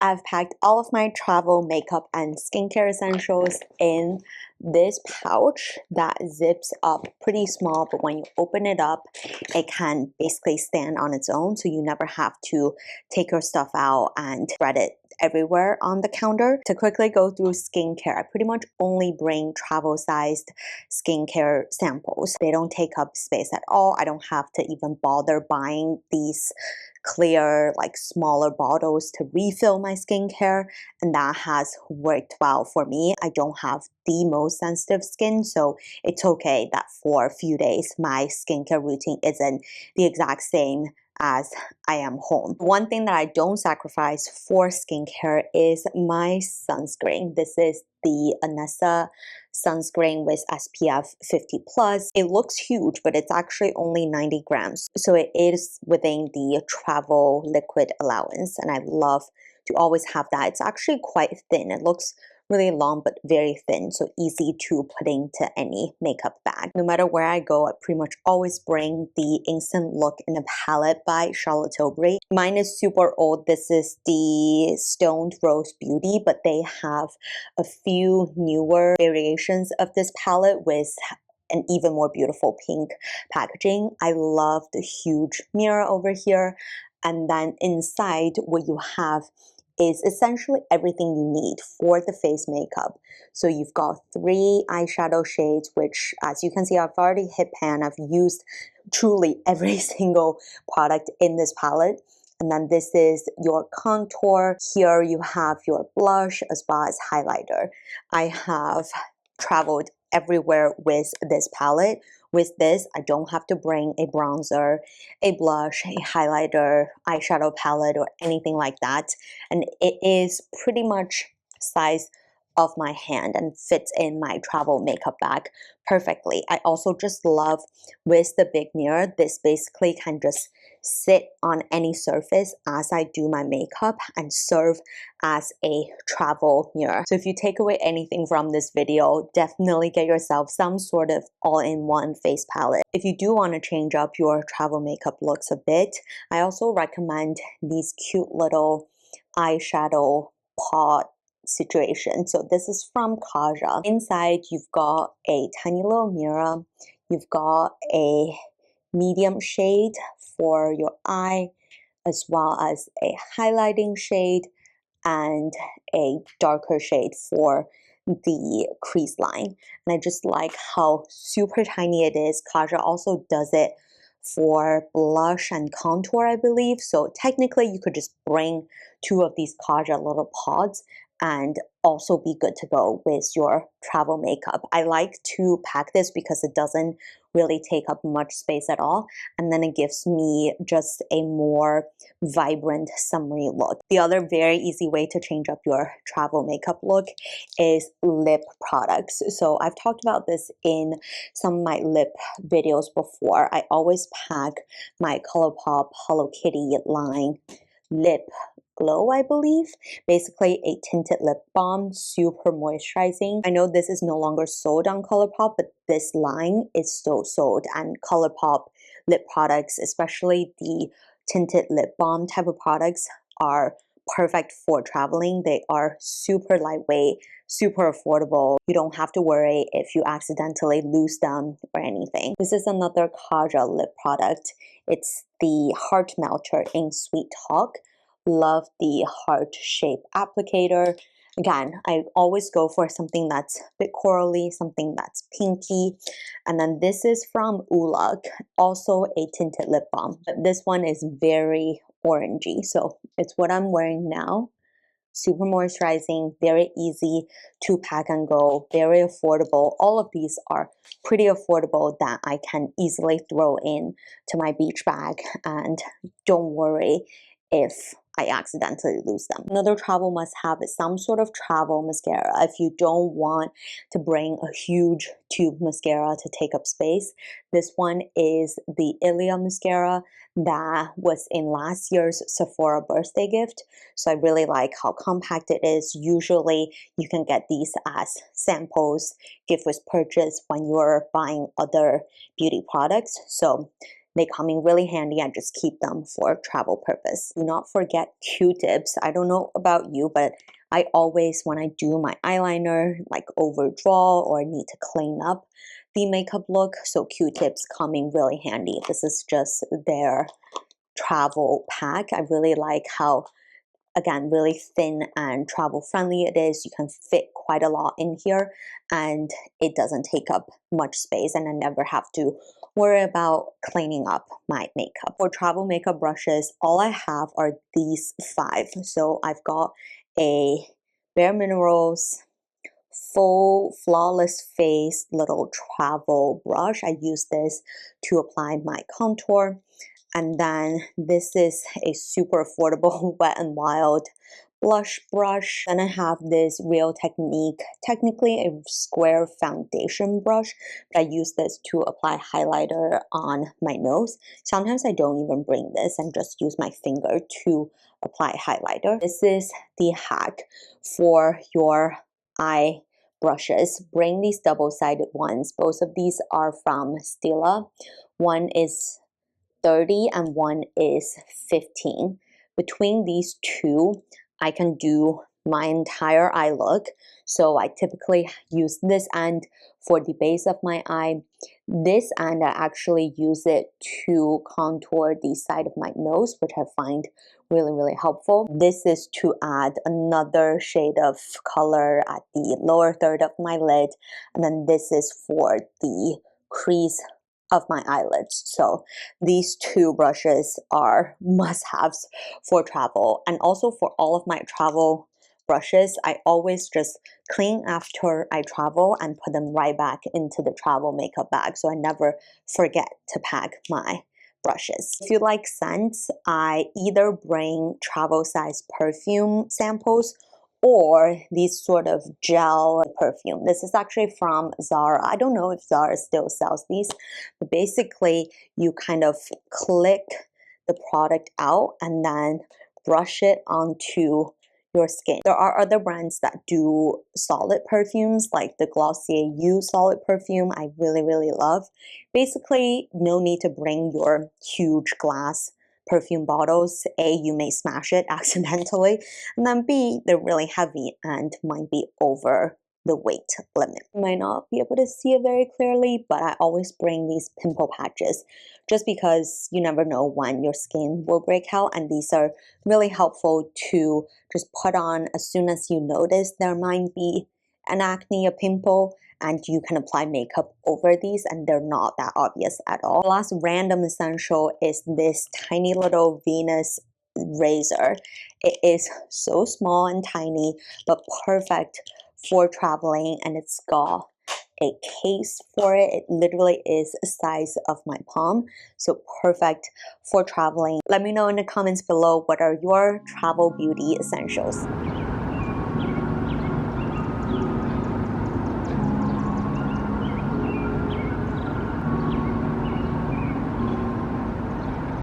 I've packed all of my travel makeup and skincare essentials in this pouch that zips up pretty small, but when you open it up, it can basically stand on its own, so you never have to take your stuff out and spread it everywhere on the counter. To quickly go through skincare, I pretty much only bring travel-sized skincare samples. They don't take up space at all. I don't have to even bother buying these clear, like smaller bottles to refill my skincare, and that has worked well for me. I don't have the most sensitive skin, so it's okay that for a few days my skincare routine isn't the exact same as I am home. One thing that I don't sacrifice for skincare is my sunscreen. This is the Anessa sunscreen with SPF 50 plus. It looks huge, but it's actually only 90 grams. So it is within the travel liquid allowance, and I love to always have that. It's actually quite thin. It looks really long but very thin, so easy to put into any makeup bag. No matter where I go, I pretty much always bring the Instant Look in a palette by Charlotte Tilbury. Mine is super old. This is the Stoned Rose Beauty, but they have a few newer variations of this palette with an even more beautiful pink packaging. I love the huge mirror over here, and then inside what you have is essentially everything you need for the face makeup. So you've got 3 eyeshadow shades, which as you can see, I've already hit pan. I've used truly every single product in this palette. And then this is your contour. Here you have your blush as well as highlighter. I have traveled everywhere with this palette. With this, I don't have to bring a bronzer, a blush, a highlighter, eyeshadow palette, or anything like that. And it is pretty much size of my hand and fits in my travel makeup bag perfectly. I also just love with the big mirror, this basically can just sit on any surface as I do my makeup and serve as a travel mirror. So if you take away anything from this video, definitely get yourself some sort of all-in-one face palette. If you do want to change up your travel makeup looks a bit, I also recommend these cute little eyeshadow pot situation. So this is from Kaja. Inside you've got a tiny little mirror, you've got a medium shade for your eye, as well as a highlighting shade and a darker shade for the crease line. And I just like how super tiny it is. Kaja also does it for blush and contour, I believe. So technically you could just bring 2 of these Kaja little pods and also be good to go with your travel makeup. I like to pack this because it doesn't really take up much space at all, and then it gives me just a more vibrant summery look. The other very easy way to change up your travel makeup look is lip products. So I've talked about this in some of my lip videos before. I always pack my ColourPop Hello Kitty line lip glow, I believe. Basically a tinted lip balm, super moisturizing. I know this is no longer sold on ColourPop, but this line is still sold, and ColourPop lip products, especially the tinted lip balm type of products, are perfect for traveling. They are super lightweight, super affordable. You don't have to worry if you accidentally lose them or anything. This is another Kaja lip product. It's the Heart Melter in Sweet Talk. Love the heart shape applicator. Again, I always go for something that's a bit corally, something that's pinky. And then this is from Ulak, also a tinted lip balm. But this one is very orangey, so it's what I'm wearing now. Super moisturizing, very easy to pack and go, very affordable. All of these are pretty affordable that I can easily throw in to my beach bag and don't worry if I accidentally lose them. Another travel must-have is some sort of travel mascara. If you don't want to bring a huge tube mascara to take up space, this one is the Ilia mascara that was in last year's Sephora birthday gift. So I really like how compact it is. Usually you can get these as samples, gift with purchase when you're buying other beauty products. So They come in really handy. I just keep them for travel purpose. Do not forget Q-tips. I don't know about you, but I always, when I do my eyeliner, like overdraw or need to clean up the makeup look, so Q-tips come in really handy. This is just their travel pack. I really like how, again, really thin and travel friendly it is. You can fit quite a lot in here and it doesn't take up much space, and I never have to worry about cleaning up my makeup. For travel makeup brushes, all I have are these 5. So I've got a Bare Minerals Full Flawless Face little travel brush. I use this to apply my contour. And then this is a super affordable Wet n Wild blush brush. Then I have this Real Technique, technically a square foundation brush, but I use this to apply highlighter on my nose. Sometimes I don't even bring this and just use my finger to apply highlighter. This is the hack for your eye brushes. Bring these double-sided ones. Both of these are from Stila. One is 30 and one is 15. Between these two, I can do my entire eye look. So I typically use this end for the base of my eye. This end, I actually use it to contour the side of my nose, which I find really, really helpful. This is to add another shade of color at the lower third of my lid. And then this is for the crease of my eyelids. So these 2 brushes are must-haves for travel. And also for all of my travel brushes, I always just clean after I travel and put them right back into the travel makeup bag, so I never forget to pack my brushes. If you like scents, I either bring travel size perfume samples or these sort of gel perfume. This is actually from Zara. I don't know if Zara still sells these, but basically you kind of click the product out and then brush it onto your skin. There are other brands that do solid perfumes, like the Glossier You solid perfume. I really, really love. Basically, no need to bring your huge glass perfume bottles. A, you may smash it accidentally, and then B, they're really heavy and might be over the weight limit. You might not be able to see it very clearly, but I always bring these pimple patches just because you never know when your skin will break out, and these are really helpful to just put on as soon as you notice there might be an acne, a pimple, and you can apply makeup over these and they're not that obvious at all. The last random essential is this tiny little Venus razor. It is so small and tiny, but perfect for traveling, and it's got a case for it. It literally is the size of my palm, so perfect for traveling. Let me know in the comments below what are your travel beauty essentials.